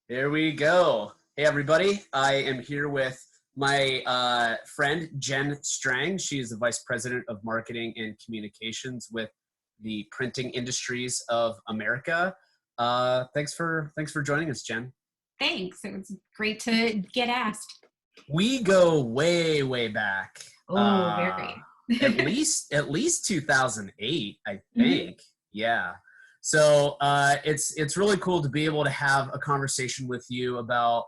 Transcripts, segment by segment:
Here we go. Hey, everybody. I am here with my friend, Jenn Strang. She is the Vice President of Marketing and Communications with the Printing Industries of America. Thanks for joining us, Jenn. Thanks. It was great to get asked. We go way, way back. Oh, very. at least 2008, I think. Yeah. So it's really cool to be able to have a conversation with you about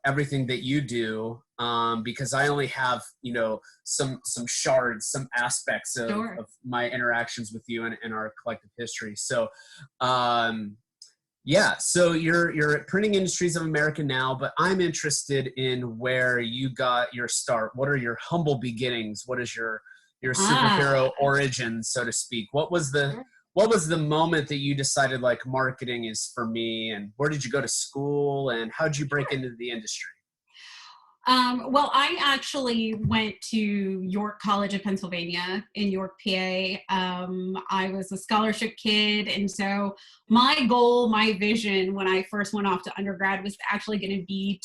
everything that you do, because I only have some shards, some aspects of, Sure. of my interactions with you and our collective history. So yeah, so you're at Printing Industries of America now, but I'm interested in where you got your start. What are your humble beginnings? What is your superhero origin, so to speak? What was the moment that you decided like marketing is for me, and where did you go to school, and how did you break into the industry? Well, I actually went to York College of Pennsylvania in York, PA. I was a scholarship kid, and so my goal, my vision when I first went off to undergrad was actually going to be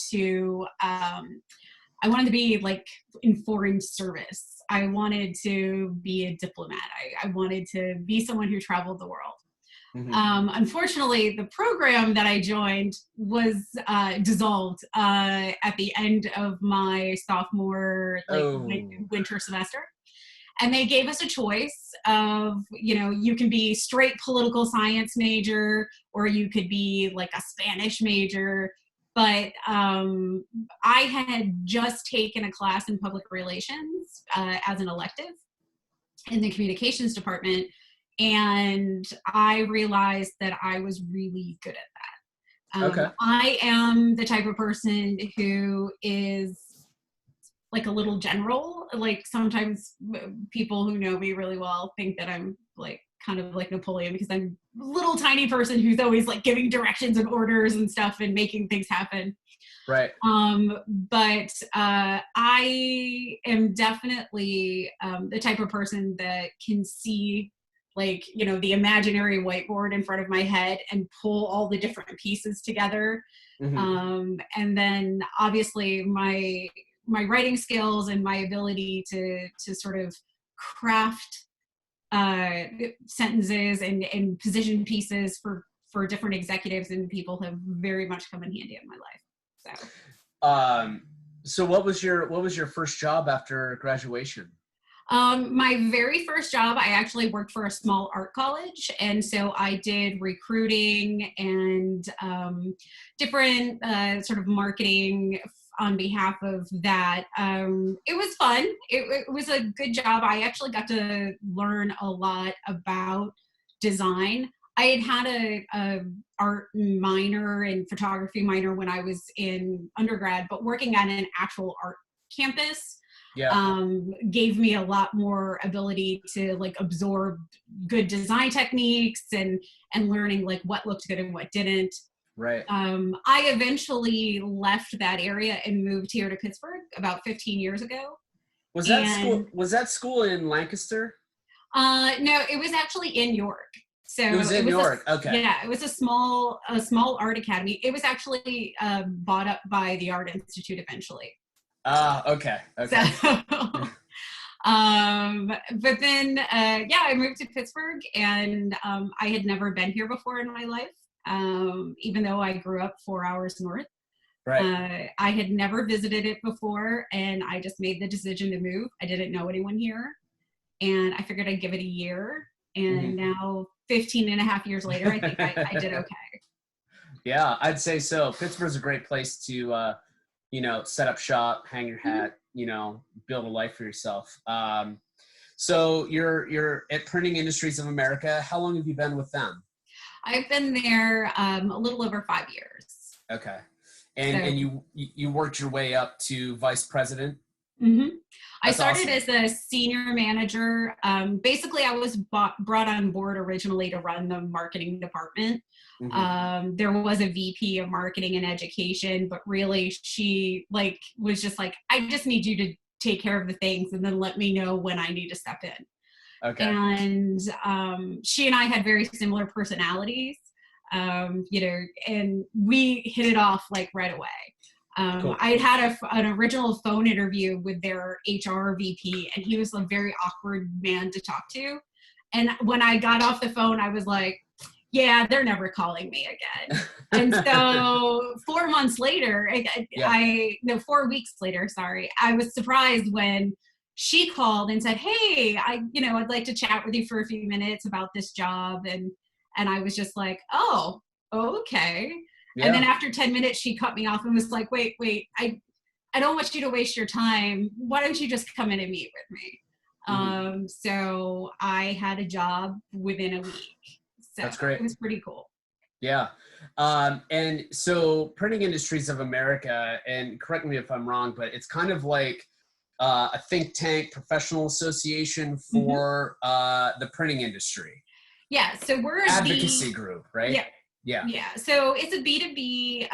I wanted to be like in foreign service. I wanted to be a diplomat. I wanted to be someone who traveled the world. Unfortunately, the program that I joined was dissolved at the end of my sophomore winter semester. And they gave us a choice of, you can be straight political science major, or you could be like a Spanish major. But I had just taken a class in public relations as an elective in the communications department. And I realized that I was really good at that. Okay. I am the type of person who is like a little general. Like sometimes people who know me really well think that I'm like kind of like Napoleon, because I'm a little tiny person who's always like giving directions and orders and stuff and making things happen. Right. But I am definitely the type of person that can see like, the imaginary whiteboard in front of my head and pull all the different pieces together. And then obviously my writing skills and my ability to sort of craft sentences and position pieces for different executives and people have very much come in handy in my life. So what was your first job after graduation? My very first job, I actually worked for a small art college. And so I did recruiting and different sort of marketing on behalf of that. It was fun. It was a good job. I actually got to learn a lot about design. I had a art minor and photography minor when I was in undergrad, but working at an actual art campus gave me a lot more ability to like absorb good design techniques and learning like what looked good and what didn't. Right. I eventually left that area and moved here to Pittsburgh about 15 years ago. Was that school in Lancaster? No, it was actually in York. So it was in York. Okay. Yeah, it was a small art academy. It was actually bought up by the Art Institute eventually. Okay. So, but then, I moved to Pittsburgh, and I had never been here before in my life, even though I grew up 4 hours north. Right. I had never visited it before, and I just made the decision to move. I didn't know anyone here, and I figured I'd give it a year. And now, 15 and a half years later, I think I did okay. Yeah, I'd say so. Pittsburgh's a great place to set up shop, hang your hat, build a life for yourself. So you're at Printing Industries of America. How long have you been with them? I've been there a little over 5 years. Okay. And you worked your way up to vice president? I started as a senior manager. Basically, I was brought on board originally to run the marketing department. There was a VP of marketing and education, but really she was just like, I just need you to take care of the things and then let me know when I need to step in. Okay. And she and I had very similar personalities. you know, and we hit it off like right away. Cool. I had an original phone interview with their HR VP, and he was a very awkward man to talk to. And when I got off the phone, I was like, yeah, they're never calling me again. And so 4 months later, 4 weeks later, sorry, I was surprised when she called and said, hey, I'd like to chat with you for a few minutes about this job. And I was just like, oh, okay. Yeah. And then after 10 minutes, she cut me off and was like, wait, I don't want you to waste your time. Why don't you just come in and meet with me? Mm-hmm. So I had a job within a week. So that's great. It was pretty cool. Yeah. And so Printing Industries of America, and correct me if I'm wrong, but it's kind of like a think tank professional association for the printing industry. Yeah. So we're advocacy group, right? Yeah. Yeah. Yeah. So it's a B2B,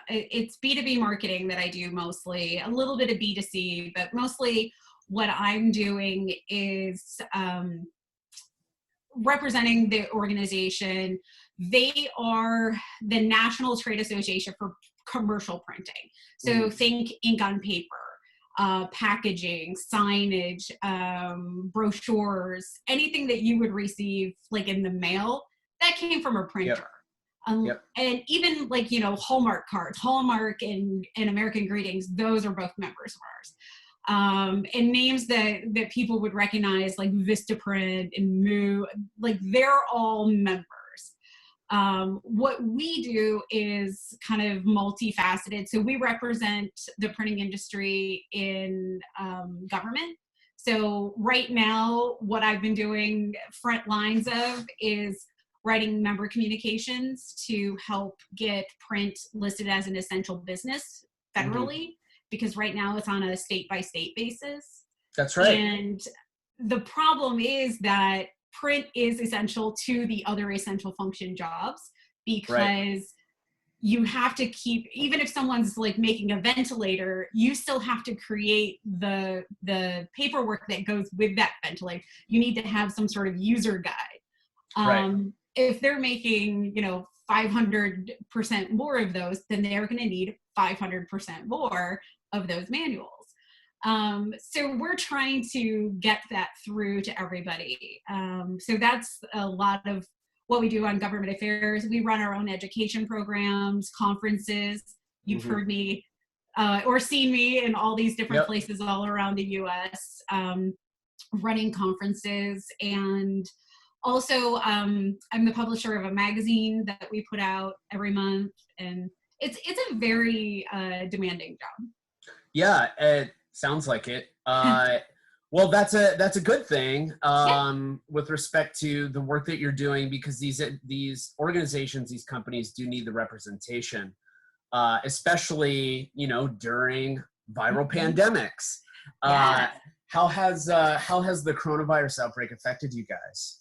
it's B2B marketing that I do mostly, a little bit of B2C, but mostly what I'm doing is representing the organization. They are the National Trade Association for Commercial Printing. So think ink on paper, packaging, signage, brochures, anything that you would receive like in the mail that came from a printer. And even like, you know, Hallmark cards, Hallmark and American Greetings, those are both members of ours. And names that people would recognize like Vistaprint and Moo, like they're all members. What we do is kind of multifaceted. So we represent the printing industry in government. So right now, what I've been doing front lines of is writing member communications to help get print listed as an essential business federally, because right now it's on a state-by-state basis. That's right. And the problem is that print is essential to the other essential function jobs, because you have to keep, even if someone's like making a ventilator, you still have to create the paperwork that goes with that ventilator. You need to have some sort of user guide. If they're making, you know, 500% more of those, then they're going to need 500% more of those manuals. So we're trying to get that through to everybody. So that's a lot of what we do on government affairs. We run our own education programs, conferences. You've heard me or seen me in all these different places all around the US, running conferences. And also, I'm the publisher of a magazine that we put out every month, and it's a very demanding job. Yeah, it sounds like it. Well, that's a good thing with respect to the work that you're doing, because these organizations, these companies do need the representation, especially, you know, during viral pandemics. How has the coronavirus outbreak affected you guys?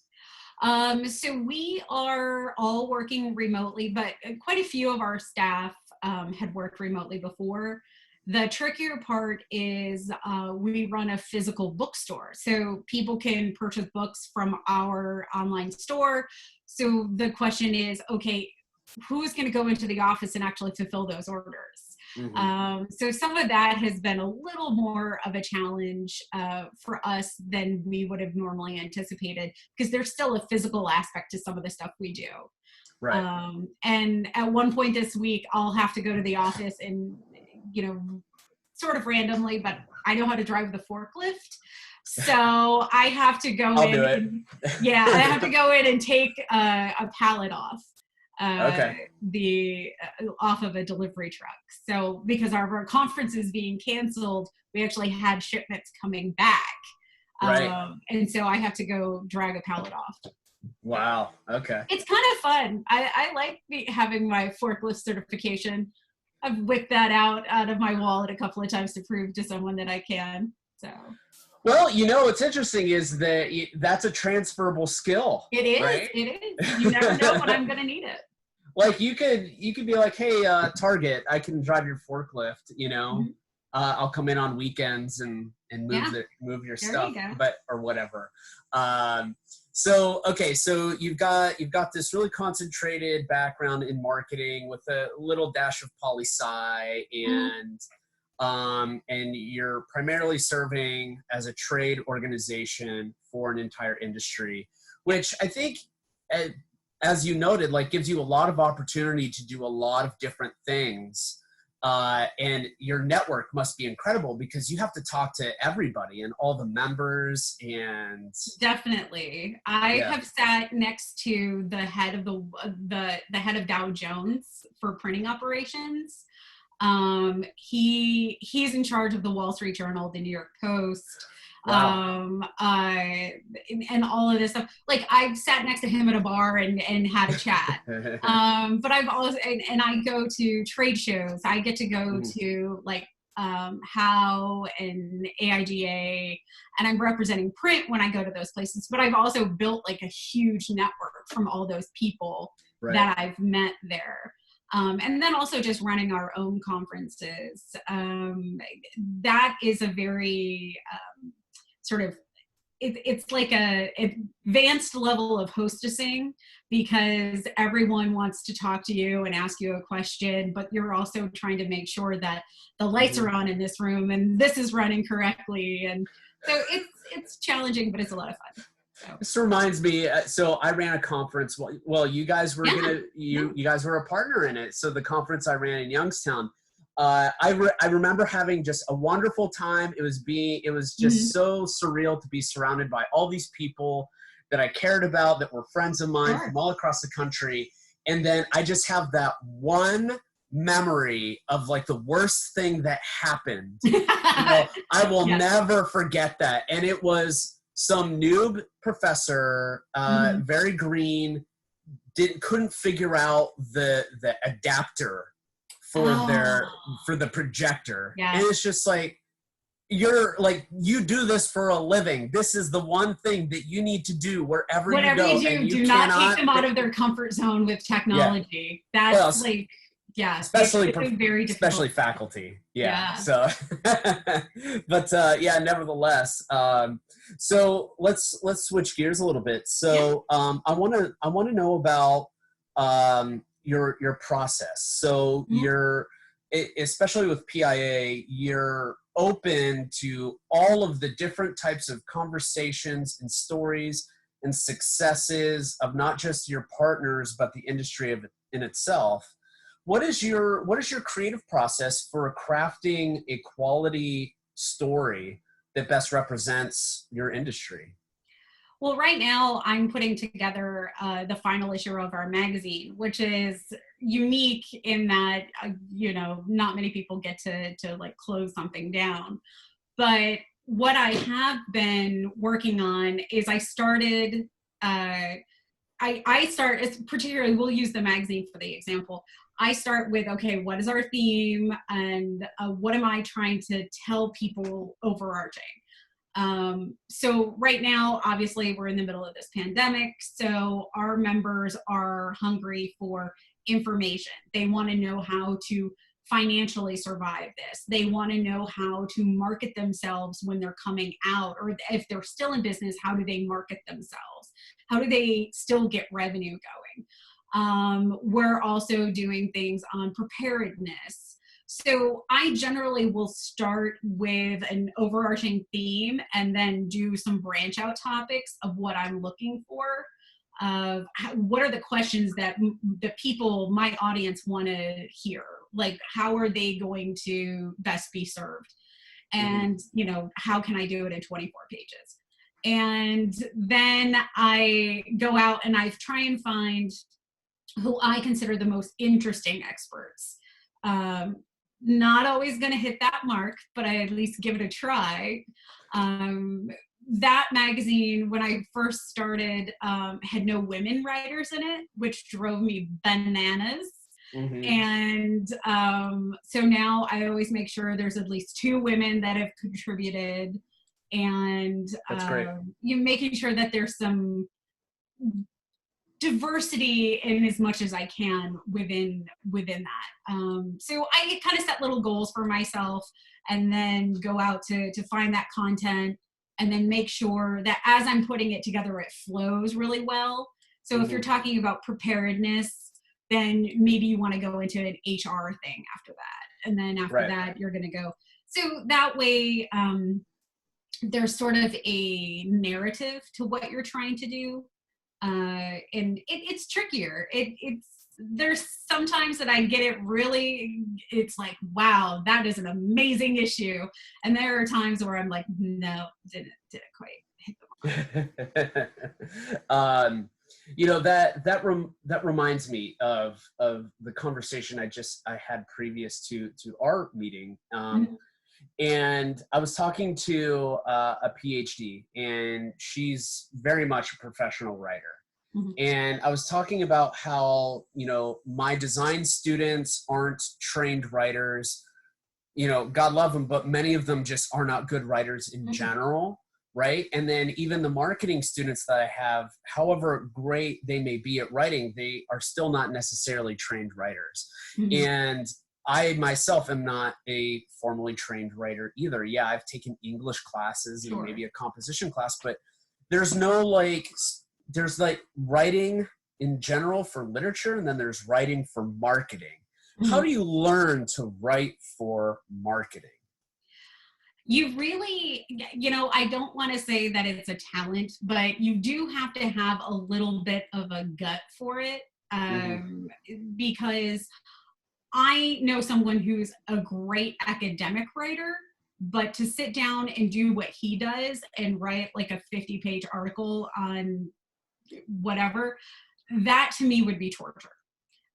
So we are all working remotely, but quite a few of our staff had worked remotely before. The trickier part is we run a physical bookstore, so people can purchase books from our online store. So the question is, okay, who's going to go into the office and actually fulfill those orders? So some of that has been a little more of a challenge for us than we would have normally anticipated, because there's still a physical aspect to some of the stuff we do. And at one point this week, I'll have to go to the office and, you know, sort of randomly, but I know how to drive the forklift. So I have to go I have to go in and take a pallet off. Off of a delivery truck. So because our conference is being canceled, we actually had shipments coming back. And so I have to go drag a pallet off. Wow. Okay. It's kind of fun. I like having my forklift certification. I've whipped that out of my wallet a couple of times to prove to someone that I can. So. Well, you know, what's interesting is that that's a transferable skill. It is. Right? It is. You never know when I'm going to need it. Like you could be like, hey, Target, I can drive your forklift, you know? I'll come in on weekends and move your stuff, or whatever. So you've got this really concentrated background in marketing with a little dash of poli-sci, and you're primarily serving as a trade organization for an entire industry, which I think, as you noted, like gives you a lot of opportunity to do a lot of different things. And your network must be incredible because you have to talk to everybody and all the members. And definitely, I have sat next to the head of the head of Dow Jones for printing operations. He's in charge of the Wall Street Journal, the New York Post. Wow. And all of this stuff. Like I've sat next to him at a bar and had a chat. But I've also, and I go to trade shows. I get to go to like How and AIGA, and I'm representing print when I go to those places. But I've also built like a huge network from all those people that I've met there. And then also just running our own conferences. That is a very sort of, it's like a advanced level of hostessing, because everyone wants to talk to you and ask you a question, but you're also trying to make sure that the lights are on in this room and this is running correctly. And so it's challenging, but it's a lot of fun. So. This reminds me, so I ran a conference. Well, you guys were you guys were a partner in it. So the conference I ran in Youngstown, I remember having just a wonderful time. It was just so surreal to be surrounded by all these people that I cared about, that were friends of mine from all across the country. And then I just have that one memory of like the worst thing that happened. I will never forget that. And it was some noob professor, very green, couldn't figure out the adapter for the projector. And it's just like, you do this for a living. This is the one thing that you need to do wherever you go. Whatever you do, do not take them out of their comfort zone with technology. That's especially very difficult. Especially faculty. So, but nevertheless. So let's switch gears a little bit. So I want to know about your process. So you're, especially with PIA, you're open to all of the different types of conversations and stories and successes of not just your partners, but the industry in itself. What is your creative process for crafting a quality story that best represents your industry? Well, right now I'm putting together the final issue of our magazine, which is unique in that, not many people get to like close something down. But what I have been working on is I started, particularly, we'll use the magazine for the example. I start with, okay, what is our theme, and what am I trying to tell people overarching? So right now, obviously, we're in the middle of this pandemic, so our members are hungry for information. They want to know how to financially survive this. They want to know how to market themselves when they're coming out, or if they're still in business, how do they market themselves? How do they still get revenue going? We're also doing things on preparedness. So I generally will start with an overarching theme and then do some branch out topics of what I'm looking for. What are the questions that the people, my audience, want to hear? Like, how are they going to best be served? And, how can I do it in 24 pages? And then I go out and I try and find who I consider the most interesting experts. Not always going to hit that mark, but I at least give it a try. That magazine, when I first started, had no women writers in it, which drove me bananas. And so now I always make sure there's at least 2 women that have contributed, and you're making sure that there's some diversity in as much as I can within that. So I kind of set little goals for myself, and then go out to find that content, and then make sure that as I'm putting it together, it flows really well. So if you're talking about preparedness, then maybe you want to go into an HR thing after that. And then after that, you're going to go. So that way, there's sort of a narrative to what you're trying to do. And it's trickier. There's sometimes that I get it really, it's like, wow, that is an amazing issue. And there are times where I'm like, no, didn't quite hit the mark. That reminds me of the conversation I had previous to our meeting. And I was talking to a PhD, and she's very much a professional writer. And I was talking about how, my design students aren't trained writers, God love them, but many of them just are not good writers in general. Right. And then even the marketing students that I have, however great they may be at writing, they are still not necessarily trained writers. And I myself am not a formally trained writer either. Yeah, I've taken English classes and maybe a composition class, but there's writing in general for literature, and then there's writing for marketing. How do you learn to write for marketing? You really, I don't want to say that it's a talent, but you do have to have a little bit of a gut for it, because I know someone who's a great academic writer, but to sit down and do what he does and write like a 50-page article on whatever, that to me would be torture.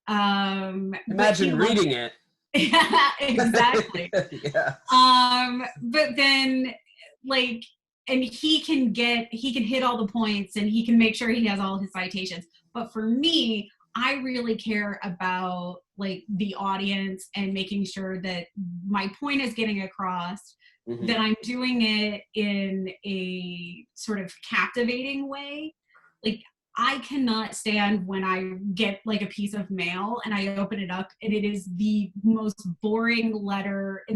Imagine reading it. Yeah, exactly. But then and he can hit all the points, and he can make sure he has all his citations. But for me, I really care about the audience and making sure that my point is getting across, that I'm doing it in a sort of captivating way. I cannot stand when I get a piece of mail and I open it up and it is the most boring letter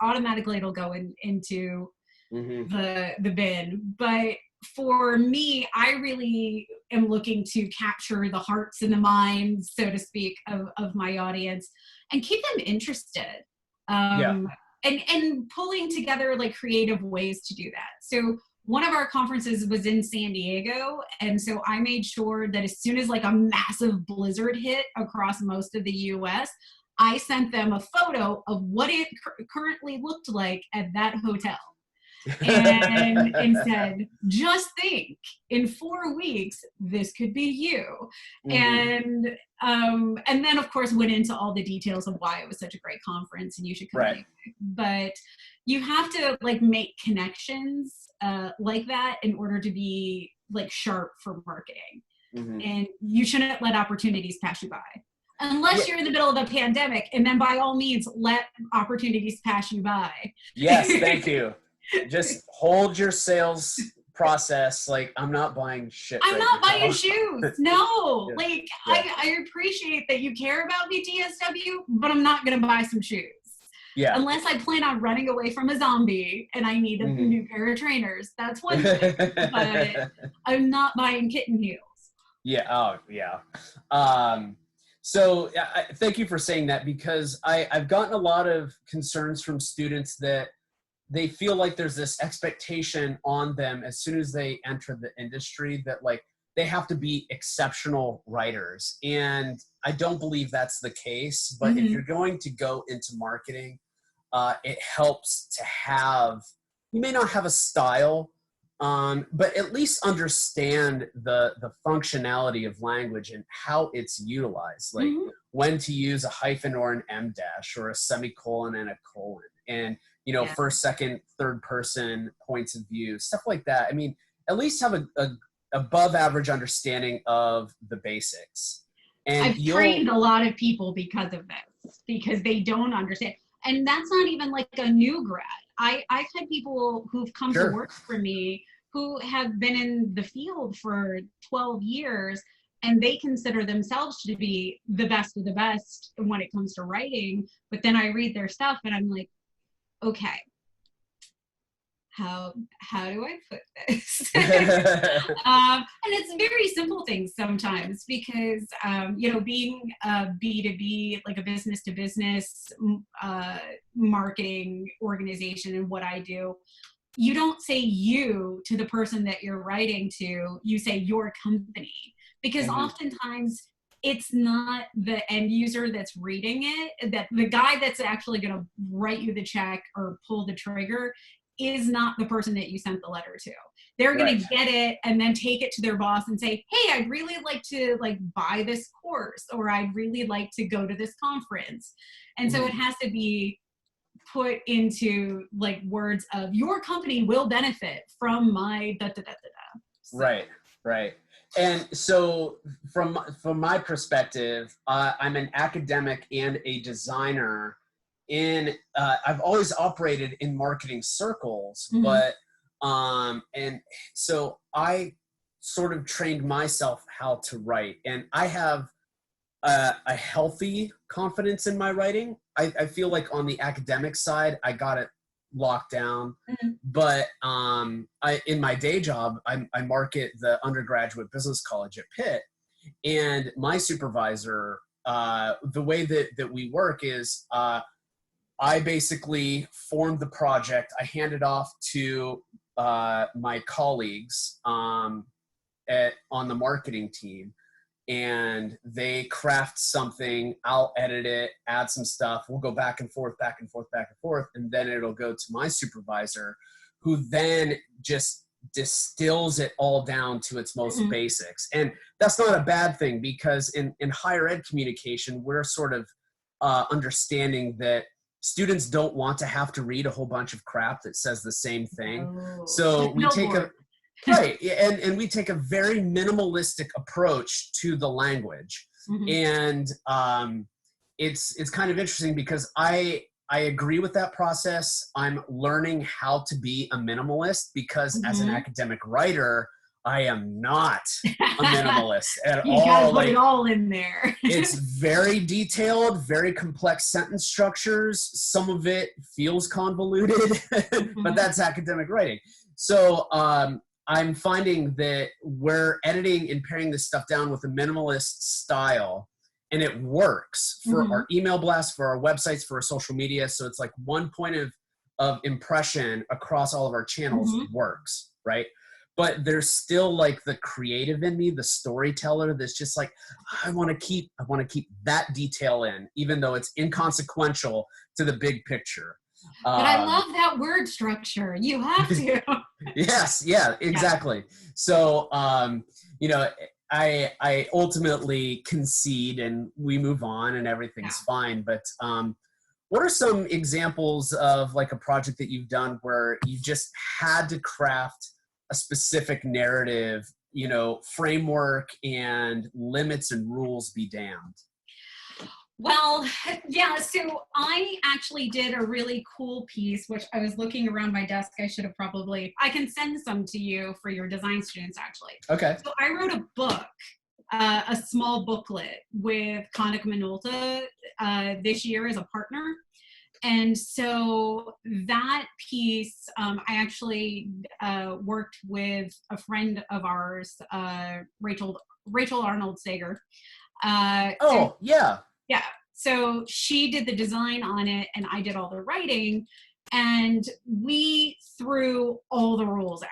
automatically it'll go into the bin. But for me, I really am looking to capture the hearts and the minds, so to speak, of my audience and keep them interested. And pulling together creative ways to do that. So one of our conferences was in San Diego, and so I made sure that as soon as a massive blizzard hit across most of the US, I sent them a photo of what it currently looked like at that hotel. And said, just think, in 4 weeks, this could be you. And then of course went into all the details of why it was such a great conference and you should come. But you have to make connections like that in order to be sharp for marketing. And you shouldn't let opportunities pass you by. Unless you're in the middle of a pandemic, and then by all means, let opportunities pass you by. Yes, thank you. Just hold your sales process. I'm not buying shit. I'm not buying shoes. No. I appreciate that you care about me, DSW, but I'm not going to buy some shoes. Yeah. Unless I plan on running away from a zombie and I need a new pair of trainers. That's one thing. But I'm not buying kitten heels. Yeah. Oh, yeah. So thank you for saying that, because I've gotten a lot of concerns from students that they feel like there's this expectation on them as soon as they enter the industry that they have to be exceptional writers. And I don't believe that's the case, but if you're going to go into marketing, it helps to have, you may not have a style, but at least understand the functionality of language and how it's utilized, when to use a hyphen or an em dash or a semicolon and a colon, and first, second, third person points of view, stuff like that. I mean, at least have a above average understanding of the basics. And I've trained a lot of people because of this, because they don't understand. And that's not even a new grad. I've had people who've come to work for me who have been in the field for 12 years, and they consider themselves to be the best of the best when it comes to writing. But then I read their stuff and I'm like, okay, how do I put this? And it's very simple things sometimes because, being a B2B, like a business to business marketing organization and what I do, you don't say you to the person that you're writing to, you say your company, because oftentimes it's not the end user that's reading it, that the guy that's actually going to write you the check or pull the trigger is not the person that you sent the letter to. They're going to get it and then take it to their boss and say, hey, I'd really like to buy this course, or I'd really like to go to this conference. And so it has to be put into words of your company will benefit from my da da da da da. So. Right. And so from my perspective, I'm an academic and a designer. I've always operated in marketing circles, but and so I sort of trained myself how to write, and I have a healthy confidence in my writing. I feel like on the academic side, I got it locked down, but in my day job, I market the undergraduate business college at Pitt, and my supervisor, the way that we work is I basically formed the project. I handed off to my colleagues on the marketing team, and they craft something. I'll edit it, add some stuff. We'll go back and forth, and then it'll go to my supervisor, who then just distills it all down to its most basics. And that's not a bad thing, because in higher ed communication, we're sort of understanding that students don't want to have to read a whole bunch of crap that says the same thing. So we take and we take a very minimalistic approach to the language. And it's kind of interesting because I agree with that process. I'm learning how to be a minimalist because as an academic writer, I am not a minimalist at all. You gotta put it all in there. It's very detailed, very complex sentence structures. Some of it feels convoluted, but that's academic writing. So I'm finding that we're editing and paring this stuff down with a minimalist style, and it works for our email blasts, for our websites, for our social media. So it's like one point of impression across all of our channels works, right? But there's still the creative in me, the storyteller, that's just I want to keep that detail in, even though it's inconsequential to the big picture. But I love that word structure. You have to. Yes. Yeah, exactly. Yeah. So, I ultimately concede and we move on and everything's fine. But what are some examples of a project that you've done where you just had to craft a specific narrative, framework and limits and rules be damned? Well, yeah, so I actually did a really cool piece, which I was looking around my desk. I can send some to you for your design students, actually. Okay. So I wrote a book, a small booklet with Konica Minolta this year as a partner. And so that piece, I actually worked with a friend of ours, Rachel Arnold Sager. Yeah. So she did the design on it and I did all the writing, and we threw all the rules out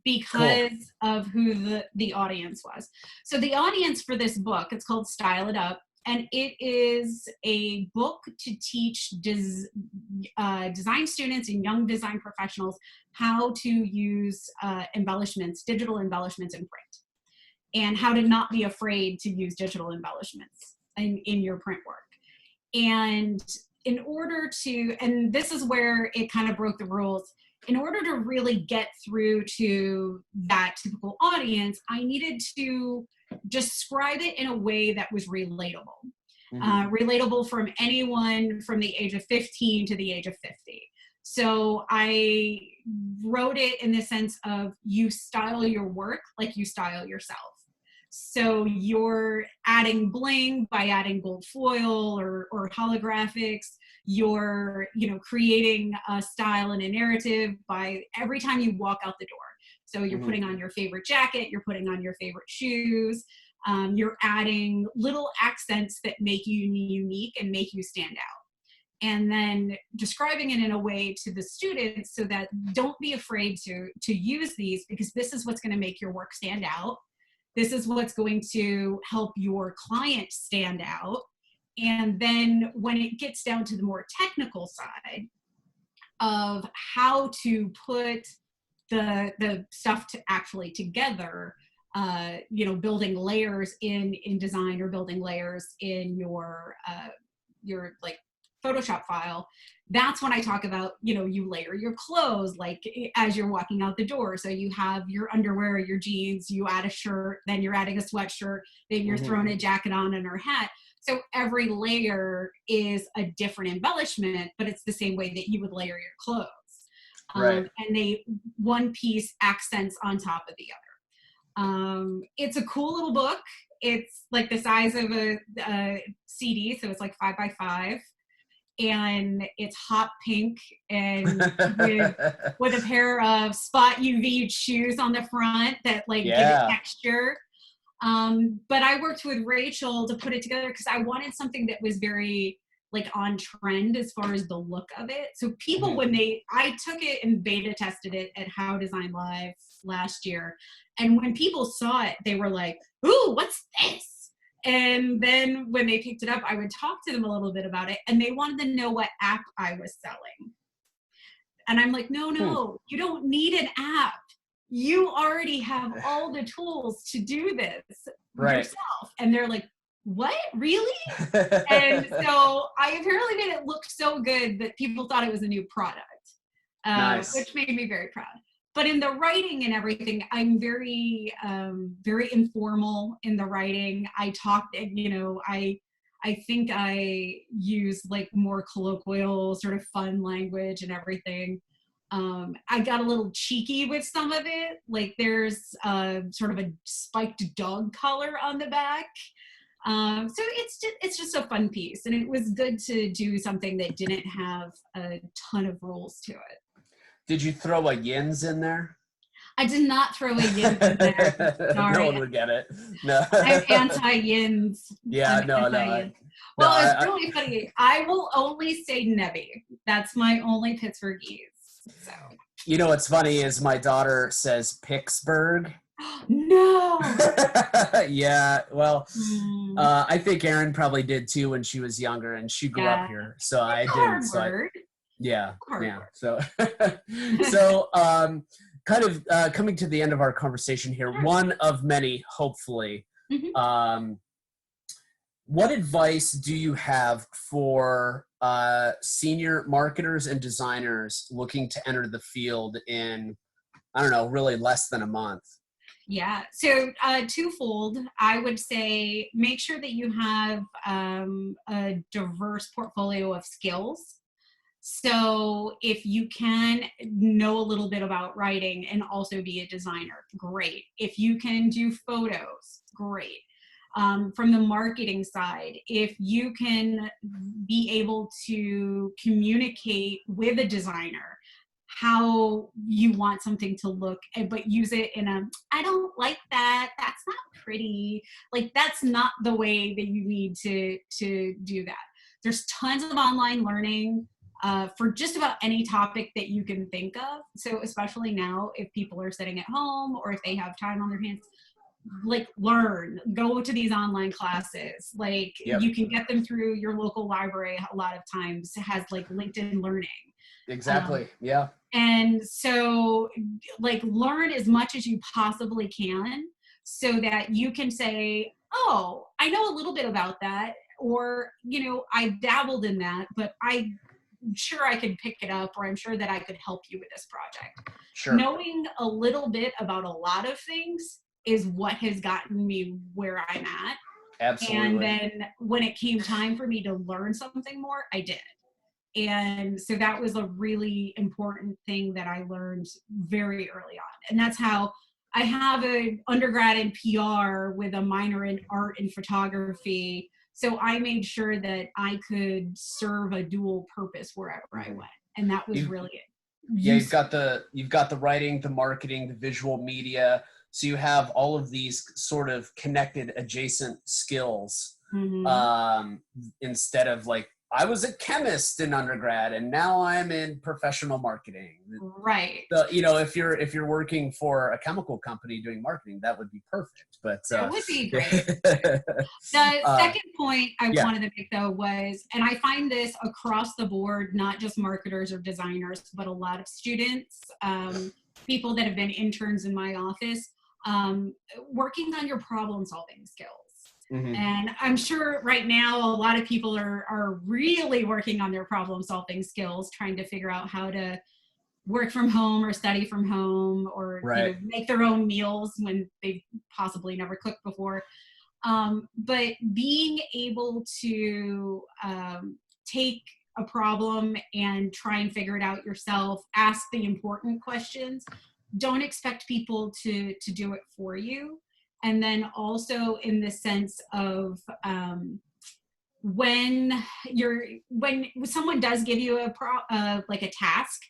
because of who the audience was. So the audience for this book, it's called Style It Up, and it is a book to teach design students and young design professionals how to use digital embellishments in print, and how to not be afraid to use digital embellishments in your print work. And in order to, and this is where it kind of broke the rules, in order to really get through to that typical audience, I needed to describe it in a way that was relatable. Relatable from anyone from the age of 15 to the age of 50. So I wrote it in the sense of, you style your work like you style yourself. So you're adding bling by adding gold foil or holographics. You're, creating a style and a narrative by every time you walk out the door. So you're putting on your favorite jacket, you're putting on your favorite shoes, you're adding little accents that make you unique and make you stand out. And then describing it in a way to the students so that don't be afraid to use these, because this is what's going to make your work stand out. This is what's going to help your client stand out. And then when it gets down to the more technical side of how to put the stuff to actually together, building layers in design or building layers in your like Photoshop file, that's when I talk about, you layer your clothes like as you're walking out the door. So you have your underwear, your jeans, you add a shirt, then you're adding a sweatshirt, then you're throwing a jacket on and her hat. So every layer is a different embellishment, but it's the same way that you would layer your clothes. Right. And one piece accents on top of the other. It's a cool little book. It's like the size of a CD, so it's like 5x5. And it's hot pink and with a pair of spot UV shoes on the front that give it texture. But I worked with Rachel to put it together because I wanted something that was very on trend as far as the look of it. So people, I took it and beta tested it at How Design Live last year. And when people saw it, they were like, ooh, what's this? And then when they picked it up, I would talk to them a little bit about it, and they wanted to know what app I was selling. And I'm like, no, you don't need an app. You already have all the tools to do this yourself. And they're like, what? Really? And so I apparently made it look so good that people thought it was a new product, which made me very proud. But in the writing and everything, I'm very, very informal in the writing. I talk, I think I use more colloquial sort of fun language and everything. I got a little cheeky with some of it. There's sort of a spiked dog collar on the back. So it's just a fun piece. And it was good to do something that didn't have a ton of rules to it. Did you throw a yins in there? I did not throw a yin in there. Sorry. No one would get it. No. I'm anti-yins. Yeah, Well, it's really funny. I will only say Nebby. That's my only Pittsburghese. So. What's funny is my daughter says Pittsburgh. No. Yeah, well, I think Erin probably did too when she was younger, and she grew up here, so I didn't. So yeah. So, kind of coming to the end of our conversation here, one of many, hopefully. What advice do you have for senior marketers and designers looking to enter the field in, I don't know, really less than a month? Yeah, so twofold. I would say make sure that you have a diverse portfolio of skills. So if you can know a little bit about writing and also be a designer, great. If you can do photos, great. From the marketing side, if you can be able to communicate with a designer how you want something to look, but use it in I don't like that, that's not pretty, that's not the way that you need to do that. There's tons of online learning for just about any topic that you can think of. So especially now, if people are sitting at home or if they have time on their hands, learn, go to these online classes. You can get them through your local library. A lot of times it has LinkedIn Learning. Exactly. Yeah. And so learn as much as you possibly can so that you can say, oh, I know a little bit about that, or, I dabbled in that, but I'm sure I could pick it up, or I'm sure that I could help you with this project. Sure. Knowing a little bit about a lot of things is what has gotten me where I'm at. Absolutely. And then when it came time for me to learn something more, I did. And so that was a really important thing that I learned very early on. And that's how I have an undergrad in PR with a minor in art and photography. So I made sure that I could serve a dual purpose wherever I went. And that was really it. Yeah, you've got the writing, the marketing, the visual media. So you have all of these sort of connected adjacent skills. Instead of like, I was a chemist in undergrad and now I'm in professional marketing. Right. So, you know, if you're working for a chemical company doing marketing, that would be perfect. But that would be great. The second point I wanted to make though was, and I find this across the board, not just marketers or designers, but a lot of students, people that have been interns in my office, working on your problem solving skills. And I'm sure right now a lot of people are really working on their problem solving skills, trying to figure out how to work from home or study from home, or you know, make their own meals when they've possibly never cooked before. But being able to take a problem and try and figure it out yourself, ask the important questions, don't expect people to do it for you. And then also in the sense of when someone does give you like a task,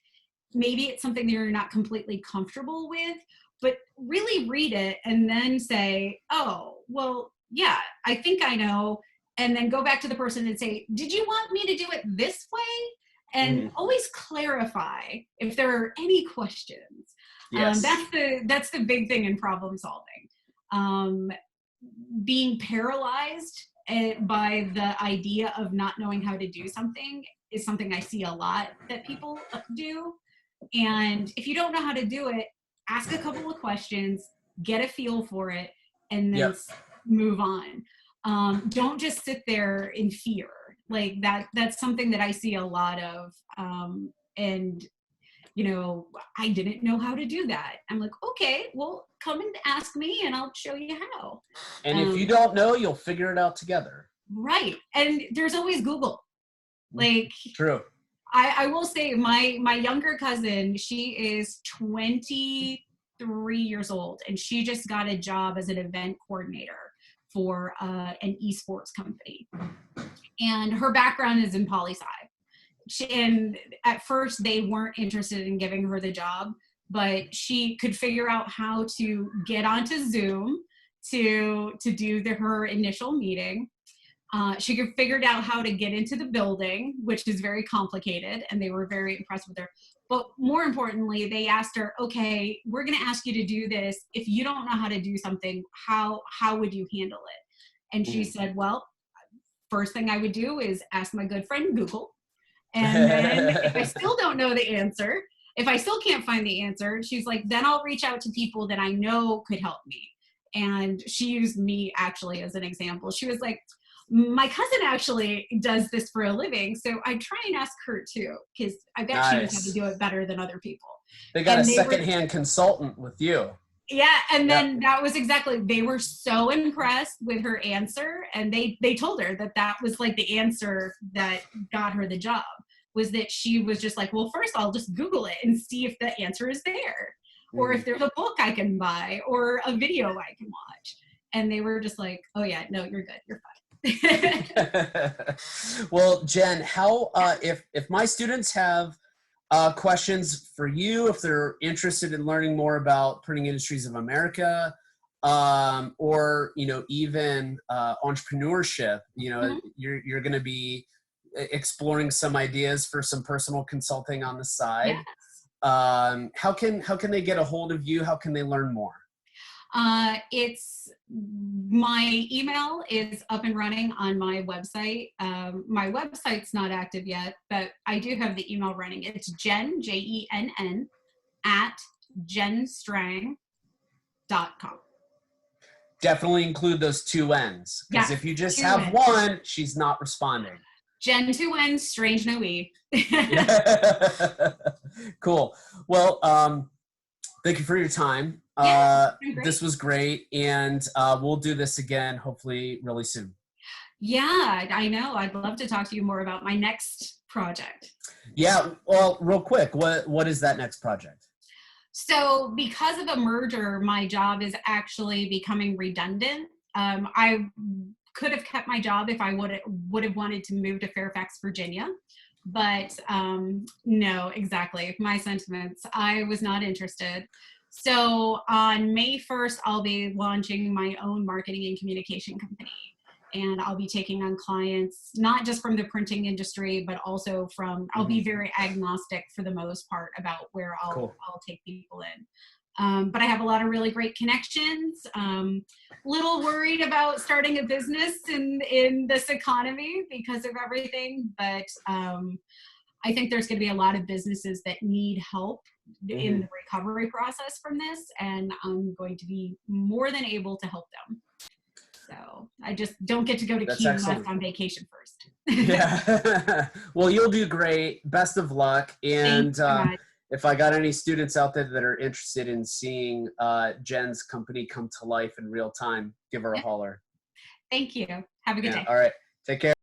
maybe it's something that you're not completely comfortable with, but really read it and then say, oh, well, yeah, I think I know. And then go back to the person and say, did you want me to do it this way? And always clarify if there are any questions. Yes. That's the big thing in problem solving. Being paralyzed by the idea of not knowing how to do something is something I see a lot that people do. And if you don't know how to do it, ask a couple of questions, get a feel for it, and then move on. Don't just sit there in fear. Like that's something that I see a lot of. And you know, I didn't know how to do that. I'm like, okay, well, come and ask me and I'll show you how. And if you don't know, you'll figure it out together. Right. And there's always Google. Like, true. I will say my younger cousin, she is 23 years old and she just got a job as an event coordinator for an esports company. And her background is in poli-sci. And at first they weren't interested in giving her the job, but she could figure out how to get onto Zoom to do her initial meeting. She figured out how to get into the building, which is very complicated, and they were very impressed with her. But more importantly, they asked her, okay, we're going to ask you to do this. If you don't know how to do something, how would you handle it? And she said, well, first thing I would do is ask my good friend Google. And then if I still don't know the answer, if I still can't find the answer, she's like, then I'll reach out to people that I know could help me. And she used me actually as an example. She was like, my cousin actually does this for a living, so I try and ask her too, because I bet she knows how to do it better than other people. They got a secondhand consultant with you. Yeah, and then that was exactly, they were so impressed with her answer, and they told her that was like the answer that got her the job, was that she was just like, well, first I'll just Google it and see if the answer is there, or if there's a book I can buy, or a video I can watch. And they were just like, oh yeah, no, you're good, you're fine. Well, Jen, how if my students have questions for you, if they're interested in learning more about Printing Industries of America, or even entrepreneurship, you're going to be exploring some ideas for some personal consulting on the side. Yes. How can they get a hold of you? How can they learn more? It's my email is up and running on my website. My website's not active yet, but I do have the email running. It's Jenn, Jenn, at jennstrang.com. Definitely include those two N's, because if you just have N's. one, she's not responding. Jen, two N's, strange no E. Cool. Well, thank you for your time. This was great, and we'll do this again hopefully really soon. Yeah, I know. I'd love to talk to you more about my next project. Yeah, well, real quick, what is that next project? So because of a merger, my job is actually becoming redundant. I could have kept my job if I would have wanted to move to Fairfax, Virginia. But no, exactly. My sentiments. I was not interested. So on May 1st, I'll be launching my own marketing and communication company. And I'll be taking on clients, not just from the printing industry, but also from, I'll be very agnostic for the most part about where I'll take people in. But I have a lot of really great connections. Little worried about starting a business in this economy because of everything. But I think there's going to be a lot of businesses that need help in the recovery process from this. And I'm going to be more than able to help them. So I just don't get to go to Key West on vacation first. Yeah. Well, you'll do great. Best of luck. And if I got any students out there that are interested in seeing Jenn's company come to life in real time, give her a holler. Thank you. Have a good day. All right. Take care.